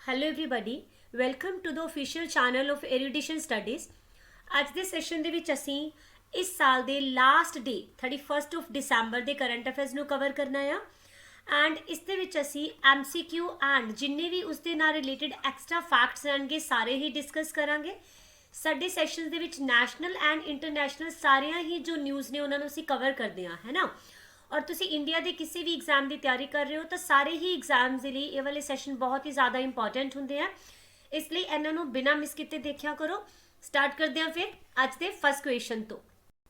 Hello everybody, welcome to the official channel of Erudition Studies। ਅੱਜ ਦੇ session ਦੇ ਵਿੱਚ ਅਸੀਂ ਇਸ ਸਾਲ ਦੇ last day 31st of December ਦੇ ਕਰੰਟ ਅਫੇਅਰਸ ਨੂੰ ਕਵਰ ਕਰਨਾ ਆ ਐਂਡ ਇਸ ਦੇ ਵਿੱਚ ਅਸੀਂ MCQ ਐਂਡ ਜਿੰਨੇ ਵੀ ਉਸ ਦੇ ਨਾਲ ਰਿਲੇਟਡ ਐਕਸਟਰਾ ਫੈਕਟਸ ਰਹਿਣਗੇ ਸਾਰੇ ਹੀ ਡਿਸਕਸ ਕਰਾਂਗੇ। ਸਾਡੇ ਸੈਸ਼ਨਸ ਦੇ ਵਿੱਚ ਨੈਸ਼ਨਲ ਐਂਡ ਇੰਟਰਨੈਸ਼ਨਲ ਸਾਰਿਆਂ ਹੀ ਜੋ ਨਿਊਜ਼ ਨੇ ਉਹਨਾਂ ਨੂੰ ਅਸੀਂ ਕਵਰ ਕਰਦੇ ਹਾਂ, ਹੈ ਨਾ। और तुसी इंडिया के किसी भी एग्जाम की तैयारी कर रहे हो तो सारे ही एग्जाम्स के लिए ये वाले सैशन बहुत ही ज़्यादा इंपॉर्टेंट होंगे हैं, इसलिए इन्हों बिना मिस किए देखा करो। स्टार्ट करते हैं फिर अज के फर्स्ट क्वेश्चन तो।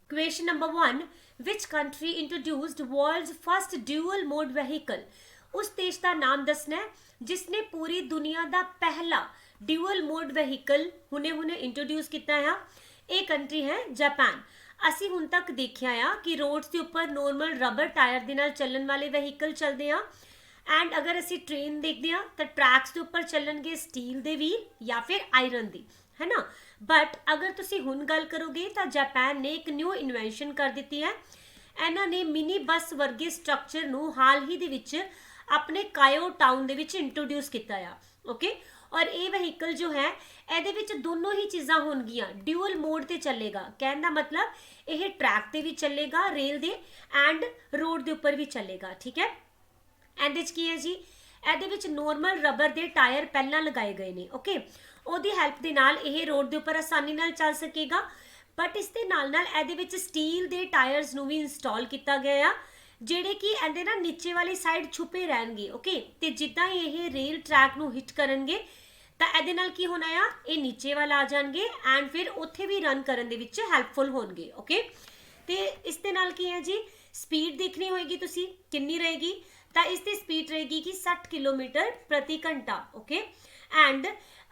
Question number 1, which country introduced world's first dual mode vehicle. उस देश का नाम दसना है जिसने पूरी दुनिया का पहला ड्यूअल मोड वहीकल हुने हुने इंट्रोड्यूस किया है। ये कंट्री है जापान। ਅਸੀਂ ਹੁਣ ਤੱਕ ਦੇਖਿਆ ਆ ਕਿ ਰੋਡਸ ਦੇ ਉੱਪਰ ਨੋਰਮਲ ਰਬਰ ਟਾਇਰ ਦੇ ਨਾਲ ਚੱਲਣ ਵਾਲੇ ਵਹੀਕਲ ਚੱਲਦੇ ਆ ਐਂਡ ਅਗਰ ਅਸੀਂ ਟ੍ਰੇਨ ਦੇਖਦੇ ਆ ਤਾਂ ਟਰੈਕਸ ਦੇ ਉੱਪਰ ਚੱਲਣਗੇ ਸਟੀਲ ਦੇ ਵੀਲ ਜਾਂ ਫਿਰ ਆਇਰਨ ਦੀ, ਹੈ ਨਾ। ਬਟ ਅਗਰ ਤੁਸੀਂ ਹੁਣ ਗੱਲ ਕਰੋਗੇ ਤਾਂ ਜਾਪਾਨ ਨੇ ਇੱਕ ਨਿਊ ਇਨਵੈਂਸ਼ਨ ਕਰ ਦਿੱਤੀ ਹੈ। ਇਹਨਾਂ ਨੇ ਮਿਨੀ ਬੱਸ ਵਰਗੇ ਸਟਰਕਚਰ ਨੂੰ ਹਾਲ ਹੀ ਦੇ ਵਿੱਚ ਆਪਣੇ ਕਾਇਓ ਟਾਊਨ ਦੇ ਵਿੱਚ ਇੰਟਰੋਡਿਊਸ ਕੀਤਾ ਆ। ਓਕੇ, और ये वहीकल जो है ये दोनों ही चीज़ा होंगियां ड्यूअल मोड ते चलेगा। कहने का मतलब ये ट्रैक ते भी चलेगा, रेल दे एंड रोड दे उपर भी चलेगा। ठीक है, एंड की है जी ये नॉर्मल रबर दे टायर पहला लगाए गए ने। ओके, ओदी हैल्प दे नाल ये रोड दे उपर आसानी नाल चल सकेगा। बट इस दे नाल ये स्टील दे टायर्स नूं भी इंस्टॉल किया गया ਜਿਹੜੇ कि ਇਹਦੇ ना नीचे वाली साइड छुपे रहणगे। ओके, तो जिद्दां ये रेल ट्रैक नूं हिट करनगे ਤਾਂ ਇਹਦੇ ਨਾਲ ਕੀ ਹੋਣਾ ਆ, ਇਹ ਨੀਚੇ ਵੱਲ ਆ ਜਾਣਗੇ ਐਂਡ ਫਿਰ ਉੱਥੇ ਵੀ ਰਨ ਕਰਨ ਦੇ ਵਿੱਚ ਹੈਲਪਫੁਲ ਹੋਣਗੇ। ਓਕੇ, ਤੇ ਇਸ ਦੇ ਨਾਲ ਕੀ ਹੈ ਜੀ ਸਪੀਡ ਦੇਖਣੀ ਹੋਏਗੀ ਤੁਸੀਂ ਕਿੰਨੀ ਰਹੇਗੀ, ਤਾਂ ਇਸ ਦੀ ਸਪੀਡ ਰਹੇਗੀ ਕਿ 60 ਕਿਲੋਮੀਟਰ ਪ੍ਰਤੀ ਘੰਟਾ। ਓਕੇ, ਐਂਡ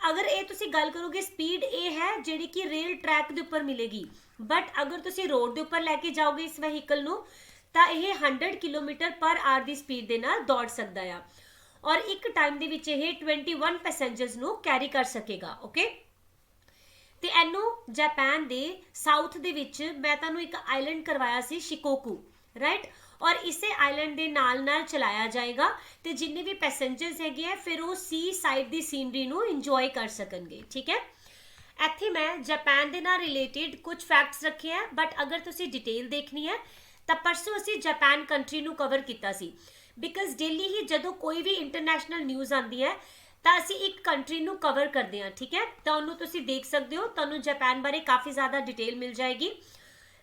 ਅਗਰ ਇਹ ਤੁਸੀਂ ਗੱਲ ਕਰੋਗੇ ਸਪੀਡ ਇਹ ਹੈ ਜਿਹੜੀ ਕਿ ਰੇਲ ਟਰੈਕ ਦੇ ਉੱਪਰ ਮਿਲੇਗੀ। ਬਟ ਅਗਰ ਤੁਸੀਂ ਰੋਡ ਦੇ ਉੱਪਰ ਲੈ ਕੇ ਜਾਓਗੇ ਇਸ ਵਹੀਕਲ ਨੂੰ ਤਾਂ ਇਹ 100 ਕਿਲੋਮੀਟਰ ਪਰ ਆਰ ਦੀ ਸਪੀਡ ਦੇ ਨਾਲ ਦੌੜ ਸਕਦਾ ਆ और एक टाइम ਦੇ ਵਿੱਚ ਇਹ 21 ਪੈਸੇਂਜਰਸ ਨੂੰ ਕੈਰੀ ਕਰ ਸਕੇਗਾ। ਓਕੇ, ਤੇ ਇਹਨੂੰ ਜਾਪਾਨ ਦੇ ਸਾਊਥ ਦੇ ਵਿੱਚ ਮੈਂ ਤੁਹਾਨੂੰ ਇੱਕ ਆਈਲੈਂਡ ਕਰਵਾਇਆ ਸੀ ਸ਼ਿਕੋਕੂ, ਰਾਈਟ। ਔਰ ਇਸੇ ਆਈਲੈਂਡ ਦੇ ਨਾਲ ਨਾਲ ਚਲਾਇਆ ਜਾਏਗਾ ਤੇ ਜਿੰਨੇ ਵੀ ਪੈਸੇਂਜਰਸ ਹੈਗੇ ਆ ਫਿਰ ਉਹ ਸੀ ਸਾਈਡ ਦੀ ਸੀਨਰੀ ਨੂੰ ਇੰਜੋਏ ਕਰ ਸਕਣਗੇ। ਠੀਕ ਹੈ, ਇੱਥੇ ਮੈਂ ਜਾਪਾਨ ਦੇ ਨਾਲ ਰਿਲੇਟਡ ਕੁਝ ਫੈਕਟਸ ਰੱਖੇ ਆ, ਬਟ ਅਗਰ ਤੁਸੀਂ ਡਿਟੇਲ ਦੇਖਣੀ ਹੈ ਤਾਂ ਪਰਸੋਂ ਅਸੀਂ ਜਾਪਾਨ ਕੰਟਰੀ ਨੂੰ ਕਵਰ ਕੀਤਾ ਸੀ। बिकॉज डेली ही जो कोई भी इंटरनेशनल न्यूज़ आती है तो असी एक कंट्री नू कवर करते हैं। ठीक है, तो उन्होंने तुसी देख सकते हो, तुहानू जापान बारे काफ़ी ज़्यादा डिटेल मिल जाएगी।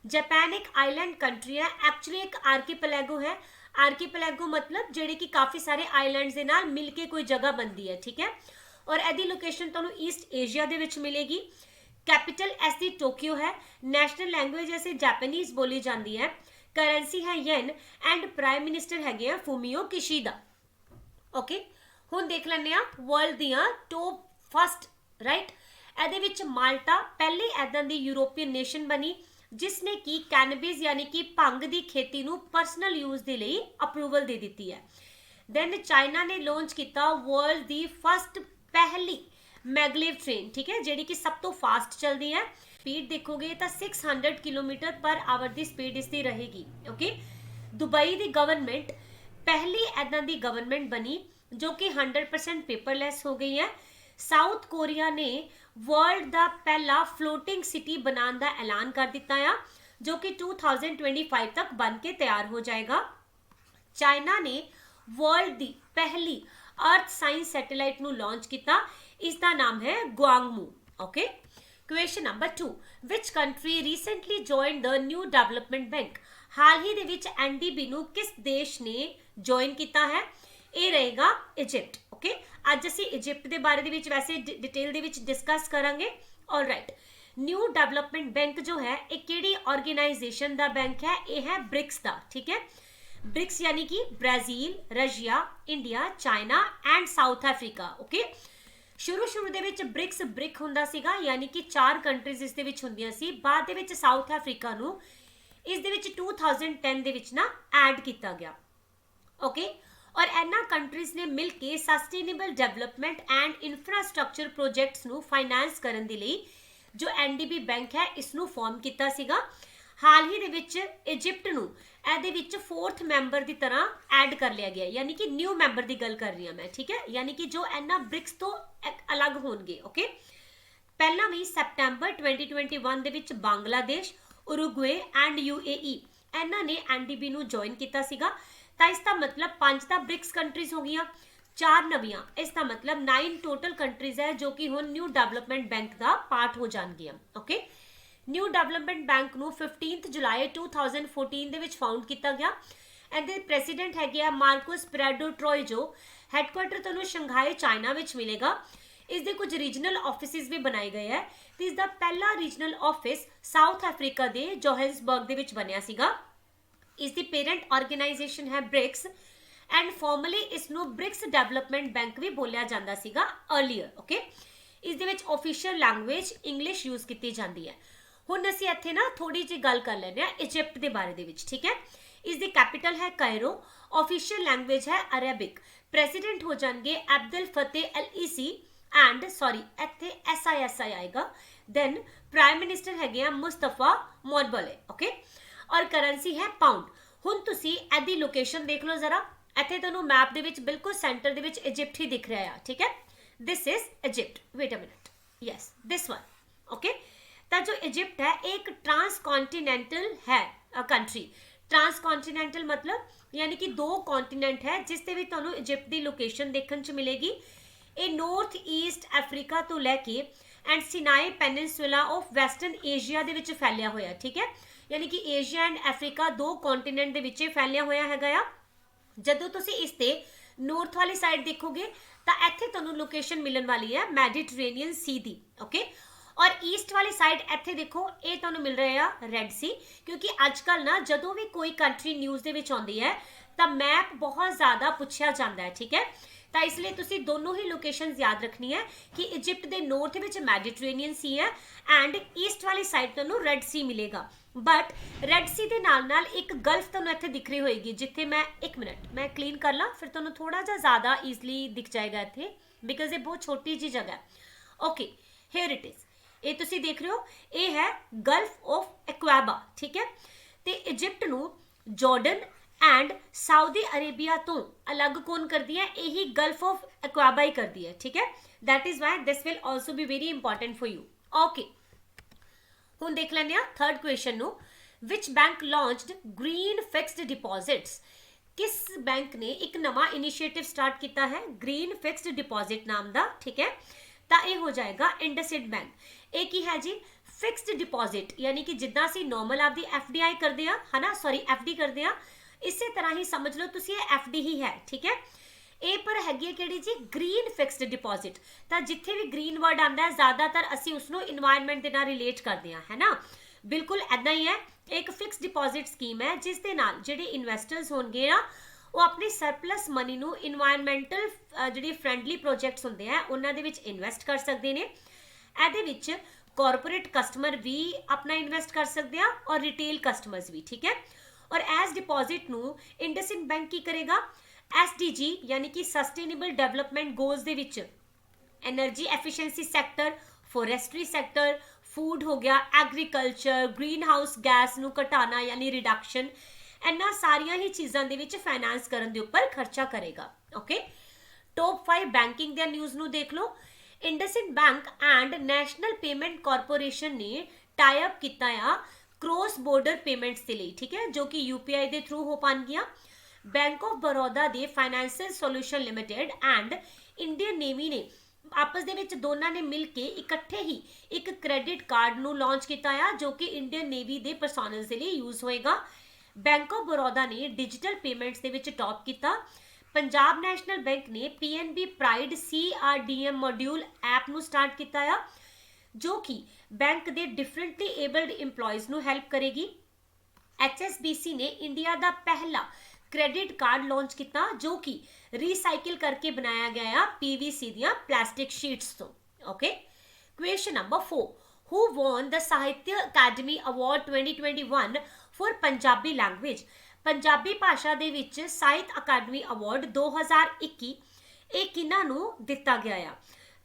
जापान एक आइलैंड कंट्री है, एक्चुअली एक आर्कीपेलागो है। आर्कीपेलागो मतलब जेडे कि काफ़ी सारे आइलैंड्स दे नाल मिल के कोई जगह बनती है। ठीक है, और एदी लोकेशन तुहानू ईस्ट एशिया दे विच मिलेगी। कैपिटल इसकी टोक्यो है। नैशनल लैंगुएज ऐसे जापानीज़ बोली जाती है। करंसी है येन एंड प्राइम मिनिस्टर है फूमियो किशिदा। ओके, हुण देख लैंदे आ वर्ल्ड दियां टॉप फर्स्ट, राइट। ਇਹਦੇ ਵਿੱਚ ਮਾਲਟਾ ਪਹਿਲੀ ਐਦਾਂ ਦੀ ਯੂਰੋਪੀਅਨ ਨੇਸ਼ਨ ਬਣੀ ਜਿਸਨੇ ਕਿ ਕੈਨੇਬਿਸ ਯਾਨੀ ਕਿ ਭੰਗ ਦੀ ਖੇਤੀ ਨੂੰ ਪਰਸਨਲ ਯੂਜ਼ ਦੇ ਲਈ ਅਪਰੂਵਲ ਦੇ ਦਿੱਤੀ ਹੈ। ਦੈਨ ਚਾਈਨਾ ਨੇ ਲਾਂਚ ਕੀਤਾ ਵਰਲਡ ਦੀ ਫਸਟ ਪਹਿਲੀ ਮੈਗਲੇਵ ट्रेन। ठीक है, ਜਿਹੜੀ ਕਿ ਸਭ ਤੋਂ ਫਾਸਟ ਚੱਲਦੀ ਹੈ। स्पीड देखोगे तो 600 किलोमीटर पर आवर की स्पीड इसकी रहेगी। ओके, दुबई की गवर्नमेंट पहली ऐदा की गवर्नमेंट बनी जो कि 100% पेपरलैस हो गई है। साउथ कोरिया ने वर्ल्ड का पहला फ्लोटिंग सिटी बनाने का ऐलान कर दिता है जो कि 2025 तक बन के तैयार हो जाएगा। चाइना ने वर्ल्ड की पहली अर्थ साइंस सैटेलाइट नू लॉन्च किया, इसका नाम है Guangmu. Okay, question number 2, which country recently joined the new development bank. हाल ही दे विच NDB नू किस देश ने जॉइन किया है, ये रहेगा इजिप्ट। ओके, अज असी इजिप्ट के बारे दे विच वैसे डिटेल दे विच डिस्कस करांगे। ऑलराइट, न्यू डेवलपमेंट बैंक जो है ये किहड़ी ऑर्गेनाइजेशन का बैंक है, ये है ब्रिक्स का। ठीक है, ब्रिक्स यानी कि Brazil, Russia, India, China and south Africa. Okay, शुरू ਦੇ ਵਿੱਚ ਬ੍ਰਿਕਸ ਬ੍ਰਿਕ ਹੁੰਦਾ ਸੀਗਾ ਯਾਨੀ ਕਿ 4 ਕੰਟਰੀਜ਼ ਇਸ ਦੇ ਵਿੱਚ ਹੁੰਦੀਆਂ ਸੀ। ਬਾਅਦ ਦੇ ਵਿੱਚ ਸਾਊਥ ਅਫਰੀਕਾ ਨੂੰ ਇਸ ਦੇ ਵਿੱਚ 2010 ਦੇ ਵਿੱਚ ਨਾ ਐਡ ਕੀਤਾ ਗਿਆ। ਓਕੇ, ਔਰ ਇਹਨਾਂ ਕੰਟਰੀਜ਼ ਨੇ ਮਿਲ ਕੇ sustainable development and infrastructure projects ਨੂੰ ਫਾਈਨਾਂਸ ਕਰਨ ਦੇ ਲਈ ਜੋ NDB ਬੈਂਕ ਹੈ ਇਸ ਨੂੰ ਫਾਰਮ ਕੀਤਾ ਸੀਗਾ। ਹਾਲ ਹੀ ਦੇ ਵਿੱਚ ਇਜਿਪਟ ਨੂੰ ਇਹਦੇ ਵਿੱਚ 4th ਮੈਂਬਰ ਦੀ ਤਰ੍ਹਾਂ ਐਡ ਕਰ ਲਿਆ ਗਿਆ, ਯਾਨੀ ਕਿ ਨਿਊ ਮੈਂਬਰ ਦੀ ਗੱਲ ਕਰ ਰਹੀ ਹਾਂ ਮੈਂ, ਠੀਕ ਹੈ, ਯਾਨੀ ਕਿ ਜੋ ਇਹਨਾਂ ਬ੍ਰਿਕਸ ਤੋਂ ਅਲੱਗ ਹੋਣਗੇ। ਓਕੇ, ਪਹਿਲਾਂ ਵੀ ਸੈਪਟੈਂਬਰ 2021 ਦੇ ਵਿੱਚ ਬੰਗਲਾਦੇਸ਼, ਉਰੂਗਵੇ ਐਂਡ UAE ਇਹਨਾਂ ਨੇ NDB ਨੂੰ ਜੁਆਇਨ ਕੀਤਾ ਸੀਗਾ। ਤਾਂ ਇਸ ਦਾ ਮਤਲਬ 5 ਤਾਂ ਬ੍ਰਿਕਸ ਕੰਟਰੀਜ਼ ਹੋ ਗਈਆਂ, 4 ਨਵੀਆਂ, ਇਸ ਦਾ ਮਤਲਬ 9 ਟੋਟਲ ਕੰਟਰੀਜ਼ ਹੈ ਜੋ ਕਿ ਹੁਣ ਨਿਊ ਡਿਵੈਲਪਮੈਂਟ ਬੈਂਕ ਦਾ ਪਾਰਟ ਹੋ ਜਾਣਗੀਆਂ। ਓਕੇ, ਨਿਊ ਡਿਵੈਲਪਮੈਂਟ ਬੈਂਕ ਨੂੰ 15 ਜੁਲਾਈ 2014 ਦੇ ਵਿੱਚ ਫਾਊਂਡ ਕੀਤਾ ਗਿਆ। ਇਹਦੇ ਪ੍ਰੈਜ਼ੀਡੈਂਟ ਹੈਗੇ ਆ ਮਾਰਕੋਸ ਪ੍ਰੈਡੋ ਟਰੋਏ, ਜੋ ਹੈੱਡਕੁਆਟਰ ਤੁਹਾਨੂੰ ਸ਼ੰਘਾਈ ਚਾਈਨਾ ਵਿੱਚ ਮਿਲੇਗਾ। ਇਸ ਦੇ ਕੁਝ ਰੀਜਨਲ ਆਫਿਸਿਸ ਵੀ ਬਣਾਏ ਗਏ ਹੈ ਤੇ ਇਸ ਦਾ ਪਹਿਲਾ ਰੀਜਨਲ ਆਫਿਸ ਸਾਊਥ ਅਫਰੀਕਾ ਦੇ ਜੋਹਾਨਸਬਰਗ ਦੇ ਵਿੱਚ ਬਣਿਆ ਸੀਗਾ। ਇਸ ਦੀ ਪੇਰੈਂਟ ਆਰਗੇਨਾਈਜੇਸ਼ਨ ਹੈ ਬ੍ਰਿਕਸ ਐਂਡ ਫਾਰਮਲੀ ਇਸ ਨੂੰ ਬ੍ਰਿਕਸ ਡਿਵੈਲਪਮੈਂਟ ਬੈਂਕ ਵੀ ਬੋਲਿਆ ਜਾਂਦਾ ਸੀਗਾ ਅਰਲੀਅਰ। ਓਕੇ, ਇਸ ਦੇ ਵਿੱਚ ਆਫੀਸ਼ੀਅਲ ਲੈਂਗੁਏਜ ਇੰਗਲਿਸ਼ ਯੂਜ਼ ਕੀਤੀ ਜਾਂਦੀ ਹੈ। ਹੁਣ ਅਸੀਂ ਇੱਥੇ ਨਾ ਥੋੜੀ ਜਿਹੀ ਗੱਲ ਕਰ ਲੈਂਦੇ ਹਾਂ ਇਜਿਪਟ ਦੇ ਬਾਰੇ ਦੇ ਵਿੱਚ, ਠੀਕ ਹੈ। ਇਸ ਦੀ ਕੈਪੀਟਲ ਹੈ ਕਾਇਰੋ, ਆਫੀਸ਼ੀਅਲ ਲੈਂਗੁਏਜ ਹੈ ਅਰਬਿਕ, ਪ੍ਰੈਜ਼ੀਡੈਂਟ ਹੋ ਜਾਣਗੇ ਅਬਦੁਲ ਫਤਿਹ LEC ਐਂਡ ਸੌਰੀ ਇੱਥੇ SISI ਆਏਗਾ, ਦੈਨ ਪ੍ਰਾਈਮ ਮਿਨਿਸਟਰ ਹੈਗੇ ਆ ਮੁਸਤਫਾ ਮੋਦਬਲੇ। ਓਕੇ, ਔਰ ਕਰੰਸੀ ਹੈ ਪਾਉਂਡ। ਹੁਣ ਤੁਸੀਂ ਇਹਦੀ ਲੋਕੇਸ਼ਨ ਦੇਖ ਲਓ ਜ਼ਰਾ, ਇੱਥੇ ਤੁਹਾਨੂੰ ਮੈਪ ਦੇ ਵਿੱਚ ਬਿਲਕੁਲ ਸੈਂਟਰ ਦੇ ਵਿੱਚ ਇਜਿਪਟ ਹੀ ਦਿਖ ਰਿਹਾ ਆ, ਠੀਕ ਹੈ। This is Egypt, wait a minute, yes this one. Okay, ਤਾਂ ਜੋ ਇਜਿਪਟ ਹੈ ਇਹ ਇੱਕ ਟ੍ਰਾਂਸਕॉन्टिनेंटल ਹੈ ਕੰਟਰੀ। ਟ੍ਰਾਂਸਕॉन्टिनेंटल मतलब यानी कि 2 कॉन्टिनेंट है जिस ते भी ਤੁਹਾਨੂੰ ਇਜਿਪਟ ਦੀ ਲੋਕੇਸ਼ਨ ਦੇਖਣ ਚ ਮਿਲੇਗੀ। ਇਹ ਨਾਰਥ ਈਸਟ ਅਫਰੀਕਾ ਤੋਂ ਲੈ ਕੇ and ਸਿਨਾਈ Peninsula of western Asia ਦੇ ਵਿੱਚ ਫੈਲਿਆ ਹੋਇਆ, ਠੀਕ ਹੈ। ਯਾਨੀ ਕਿ ਏਸ਼ੀਆ ਐਂਡ ਅਫਰੀਕਾ 2 ਕੌਂਟੀਨੈਂਟ ਦੇ ਵਿੱਚ ਫੈਲਿਆ ਹੋਇਆ ਹੈਗਾ ਆ। ਜਦੋਂ ਤੁਸੀਂ ਇਸ ਤੇ ਨਾਰਥ ਵਾਲੀ ਸਾਈਡ ਦੇਖੋਗੇ ਤਾਂ ਇੱਥੇ ਤੁਹਾਨੂੰ ਲੋਕੇਸ਼ਨ ਮਿਲਣ ਵਾਲੀ ਹੈ ਮੈਡੀਟਰੇਨੀਅਨ ਸੀ ਦੀ। ਓਕੇ, ਔਰ ਈਸਟ ਵਾਲੀ ਸਾਈਡ ਇੱਥੇ ਦੇਖੋ ਇਹ ਤੁਹਾਨੂੰ ਮਿਲ ਰਿਹਾ ਆ ਰੈੱਡ ਸੀ, ਕਿਉਂਕਿ ਅੱਜ ਕੱਲ੍ਹ ਨਾ ਜਦੋਂ ਵੀ ਕੋਈ ਕੰਟਰੀ ਨਿਊਜ਼ ਦੇ ਵਿੱਚ ਆਉਂਦੀ ਹੈ ਤਾਂ ਮੈਪ ਬਹੁਤ ਜ਼ਿਆਦਾ ਪੁੱਛਿਆ ਜਾਂਦਾ ਹੈ, ਠੀਕ ਹੈ। ਤਾਂ ਇਸ ਲਈ ਤੁਸੀਂ ਦੋਨੋਂ ਹੀ ਲੋਕੇਸ਼ਨਸ ਯਾਦ ਰੱਖਣੀ ਹੈ ਕਿ ਇਜਿਪਟ ਦੇ ਨਾਰਥ ਵਿੱਚ ਮੈਡੀਟਰੇਨੀਅਨ ਸੀ ਹੈ ਐਂਡ ਈਸਟ ਵਾਲੀ ਸਾਈਡ ਤੁਹਾਨੂੰ ਰੈੱਡ ਸੀ ਮਿਲੇਗਾ। ਬਟ ਰੈੱਡ ਸੀ ਦੇ ਨਾਲ ਨਾਲ ਇੱਕ ਗਲਫ ਤੁਹਾਨੂੰ ਇੱਥੇ ਦਿਖ ਰਹੀ ਹੋਏਗੀ, ਜਿੱਥੇ ਮੈਂ 1 ਮਿੰਟ ਮੈਂ ਕਲੀਨ ਕਰ ਲਾਂ ਫਿਰ ਤੁਹਾਨੂੰ ਥੋੜਾ ਜਿਹਾ ਜ਼ਿਆਦਾ ਈਜ਼ਲੀ ਦਿਖ ਜਾਏਗਾ ਇੱਥੇ, ਬਿਕਾਜ਼ ਇਹ ਬਹੁਤ ਛੋਟੀ ਜਿਹੀ ਜਗ੍ਹਾ ਹੈ। ਓਕੇ, ਹੇਅਰ ਇਟ ਇਜ਼, ਇਹ ਤੁਸੀਂ ਦੇਖ ਰਹੇ ਹੋ ਇਹ ਹੈ ਗਲਫ ਆਫ ਐਕਵਾਬਾ, ਠੀਕ ਹੈ। ਤੇ ਇਜਿਪਟ ਨੂੰ ਜਾਰਡਨ ਐਂਡ ਸਾਊਦੀ ਅਰੇਬੀਆ ਤੋਂ ਅਲੱਗ ਕੌਣ ਕਰਦੀ ਹੈ? ਇਹੀ ਗਲਫ ਆਫ ਐਕਵਾਬਾ ਹੀ ਕਰਦੀ ਹੈ, ਠੀਕ ਹੈ। That is why this will also be very important for you. Okay, ਹੁਣ ਦੇਖ ਲੈਂਦੇ ਆ ਥਰਡ ਕੁਐਸਚਨ ਨੂੰ, ਵਿਚ ਬੈਂਕ ਲਾਂਚਡ ਗ੍ਰੀਨ ਫਿਕਸਡ ਡਿਪੋਜ਼ਿਟਸ। ਕਿਸ ਬੈਂਕ ਨੇ ਇੱਕ ਨਵਾਂ ਇਨੀਸ਼ੀਏਟਿਵ ਸਟਾਰਟ ਕੀਤਾ ਹੈ ਗ੍ਰੀਨ ਫਿਕਸਡ ਡਿਪੋਜ਼ਿਟ ਨਾਮ ਦਾ, ਠੀਕ ਹੈ। ਤਾਂ ਇਹ ਹੋ ਜਾਏਗਾ ਇੰਡਸਇੰਡ ਬੈਂਕ। ਇਹ ਕੀ ਹੈ ਜੀ? ਫਿਕਸਡ ਡਿਪੋਜ਼ਿਟ, ਯਾਨੀ ਕਿ ਜਿੱਦਾਂ ਅਸੀਂ ਨੋਰਮਲ ਆਪਦੀ FDI ਕਰਦੇ ਆ ਹੈ ਨਾ, ਸੌਰੀ FD ਕਰਦੇ ਆ, ਇਸੇ ਤਰ੍ਹਾਂ ਹੀ ਸਮਝ ਲਓ ਤੁਸੀਂ ਇਹ FD ਹੀ ਹੈ, ਠੀਕ ਹੈ। ਇਹ ਪਰ ਹੈਗੀ ਹੈ ਕਿਹੜੀ ਜੀ? Green fixed deposit. ਤਾਂ ਜਿੱਥੇ ਵੀ ਗ੍ਰੀਨ ਵਰਡ ਆਉਂਦਾ ਹੈ ਜ਼ਿਆਦਾਤਰ ਅਸੀਂ ਉਸਨੂੰ ਇਨਵਾਇਰਨਮੈਂਟ ਦੇ ਨਾਲ ਰਿਲੇਟ ਕਰਦੇ ਹਾਂ, ਹੈ ਨਾ, ਬਿਲਕੁਲ ਐਦਾਂ ਹੀ ਹੈ। ਇੱਕ ਫਿਕਸਡ ਡਿਪੋਜ਼ਿਟ ਸਕੀਮ ਹੈ ਜਿਸ ਦੇ ਨਾਲ ਜਿਹੜੇ ਇਨਵੈਸਟਰਸ ਹੋਣਗੇ ਨਾ ਉਹ ਆਪਣੀ ਸਰਪਲਸ ਮਨੀ ਨੂੰ ਇਨਵਾਇਰਨਮੈਂਟਲ ਜਿਹੜੀ ਫਰੈਂਡਲੀ ਪ੍ਰੋਜੈਕਟਸ ਹੁੰਦੇ ਆ ਉਹਨਾਂ ਦੇ ਵਿੱਚ ਇਨਵੈਸਟ ਕਰ ਸਕਦੇ ਨੇ। ਇਹਦੇ ਵਿੱਚ ਕਾਰਪੋਰੇਟ ਕਸਟਮਰ ਵੀ ਆਪਣਾ ਇਨਵੈਸਟ ਕਰ ਸਕਦੇ ਆ ਔਰ ਰਿਟੇਲ ਕਸਟਮਰਸ ਵੀ, ਠੀਕ ਹੈ। ਔਰ ਐਸ ਡਿਪੋਜ਼ਿਟ ਨੂੰ ਇੰਡਸਇੰਡ ਬੈਂਕ ਕੀ ਕਰੇਗਾ? SDG ਯਾਨੀ ਕਿ ਸਸਟੇਨੇਬਲ ਡਿਵੈਲਪਮੈਂਟ ਗੋਲਸ ਦੇ ਵਿੱਚ energy efficiency sector, forestry sector, food हो गया, एग्रीकल्चर, ग्रीन हाउस गैस नू घटाना यानी रिडक्शन, इन्ना सारिया ही चीज़ों के विच फाइनेंस करन दे उपर खर्चा करेगा। ओके, टॉप 5 बैंकिंग दे न्यूज़ नू देख लो। IndusInd bank and national payment corporation ने टाई अप किया आ क्रॉस बॉर्डर पेमेंट्स के लिए, ठीक है, जो कि UPI के थ्रू हो पाएंगियां। बैंक ऑफ बड़ौदा दे financial solution limited and Indian navy ने आपस दे विच दोनों ने मिल के इकट्ठे ही एक क्रेडिट कार्ड नू लॉन्च किया है जो कि इंडियन नेवी दे पर्सनल के लिए यूज होएगा। बैंक ऑफ बड़ौदा ने डिजिटल पेमेंट्स दे विच टॉप किया। पंजाब नैशनल बैंक ने PNB pride CRDM module app नू स्टार्ट किया है जो कि बैंक दे डिफरेंटली एबल्ड इंप्लॉयज़ नू हेल्प करेगी। HSBC ने इंडिया का पहला क्रेडिट कार्ड लॉन्च किया जो कि रीसाइकिल करके बनाया गया PVC दियां प्लास्टिक शीट्स तो। Okay, question number 4, who won the Sahitya Akademi award 2021 for Punjabi language. Punjabi भाषा दे विच साहित्य अकादमी अवार्ड 2021 ਇਹ ਕਿਹਨਾਂ ਨੂੰ ਦਿੱਤਾ ਗਿਆ ਆ?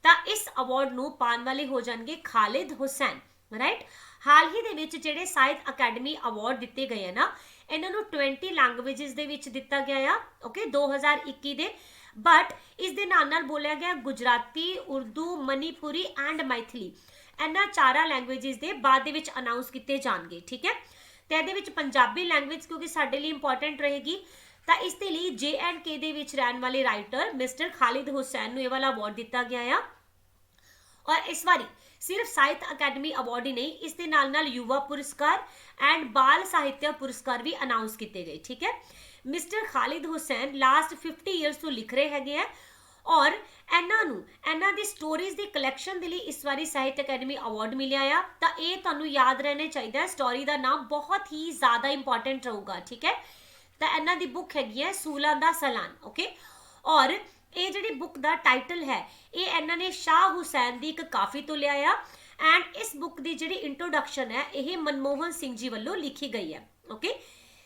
ਤਾਂ ਇਸ ਅਵਾਰਡ ਨੂੰ ਪਾਉਣ ਵਾਲੇ ਹੋ ਜਾਣਗੇ ਖਾਲਿਦ ਹੁਸੈਨ ਰਾਈਟ। ਹਾਲ ਹੀ ਦੇ ਵਿੱਚ ਜਿਹੜੇ ਸਾਹਿਤ ਅਕੈਡਮੀ ਅਵਾਰਡ ਦਿੱਤੇ ਗਏ ਆ ਨਾ, ਇਹਨਾਂ ਨੂੰ 20 ਲੈਂਗੁਏजेस ਦੇ ਵਿੱਚ ਦਿੱਤਾ ਗਿਆ ਆ, ਓਕੇ, 2021 ਦੇ। ਬਟ ਇਸ ਦੇ ਨਾਲ ਨਾਲ ਬੋਲਿਆ ਗਿਆ ਗੁਜਰਾਤੀ, ਉਰਦੂ, ਮਨੀਪੁਰੀ ਐਂਡ ਮੈਥਿਲੀ, ਇਹਨਾਂ 4 ਲੈਂਗੁਏजेस ਦੇ ਬਾਅਦ ਦੇ ਵਿੱਚ ਅਨਾਉਂਸ ਕੀਤੇ ਜਾਣਗੇ, ਠੀਕ ਹੈ। ਤੇ ਇਹਦੇ ਵਿੱਚ ਪੰਜਾਬੀ ਲੈਂਗੁਏਜ ਕਿਉਂਕਿ ਸਾਡੇ ਲਈ ਇੰਪੋਰਟੈਂਟ ਰਹੇਗੀ, ਤਾਂ ਇਸ ਦੇ ਲਈ JNK ਦੇ ਵਿੱਚ ਰਹਿਣ ਵਾਲੇ ਰਾਈਟਰ ਮਿਸਟਰ ਖਾਲਿਦ ਹੁਸੈਨ ਨੂੰ ਇਹ ਵਾਲਾ ਅਵਾਰਡ ਦਿੱਤਾ ਗਿਆ ਆ। ਔਰ ਇਸ ਵਾਰੀ ਸਿਰਫ ਸਾਹਿਤ ਅਕੈਡਮੀ ਅਵਾਰਡ ਹੀ ਨਹੀਂ, ਇਸ ਦੇ ਨਾਲ ਨਾਲ ਯੁਵਾ ਪੁਰਸਕਾਰ ਐਂਡ ਬਾਲ ਸਾਹਿਤਿਆ ਪੁਰਸਕਾਰ ਵੀ ਅਨਾਉਂਸ ਕੀਤੇ ਗਏ, ਠੀਕ ਹੈ। Mister Khalid Hussain last 50 years ਤੋਂ ਲਿਖ ਰਹੇ ਹੈਗੇ ਆ, ਔਰ ਇਹਨਾਂ ਦੀ ਸਟੋਰੀਜ਼ ਦੀ ਕਲੈਕਸ਼ਨ ਦੇ ਲਈ ਇਸ ਵਾਰੀ ਸਾਹਿਤ ਅਕੈਡਮੀ ਅਵਾਰਡ ਮਿਲਿਆ ਆ। ਤਾਂ ਇਹ ਤੁਹਾਨੂੰ ਯਾਦ ਰਹਿਣਾ ਚਾਹੀਦਾ, ਸਟੋਰੀ ਦਾ ਨਾਮ ਬਹੁਤ ਹੀ ਜ਼ਿਆਦਾ ਇੰਪੋਰਟੈਂਟ ਰਹੂਗਾ, ਠੀਕ ਹੈ। ਤਾਂ ਇਹਨਾਂ ਦੀ ਬੁੱਕ ਹੈਗੀ ਹੈ ਸੂਲਾਂ ਦਾ ਸਲਾਨ, ਓਕੇ। ਔਰ ਇਹ ਜਿਹੜੀ ਬੁੱਕ ਦਾ ਟਾਈਟਲ ਹੈ ਇਹ ਇਹਨਾਂ ਨੇ ਸ਼ਾਹ ਹੁਸੈਨ ਦੀ ਇੱਕ ਕਾਫੀ ਤੋਂ ਲਿਆ ਆ, ਐਂਡ ਇਸ ਬੁੱਕ ਦੀ ਜਿਹੜੀ ਇੰਟਰੋਡਕਸ਼ਨ ਹੈ ਇਹ ਮਨਮੋਹਨ ਸਿੰਘ ਜੀ ਵੱਲੋਂ ਲਿਖੀ ਗਈ ਹੈ, ਓਕੇ।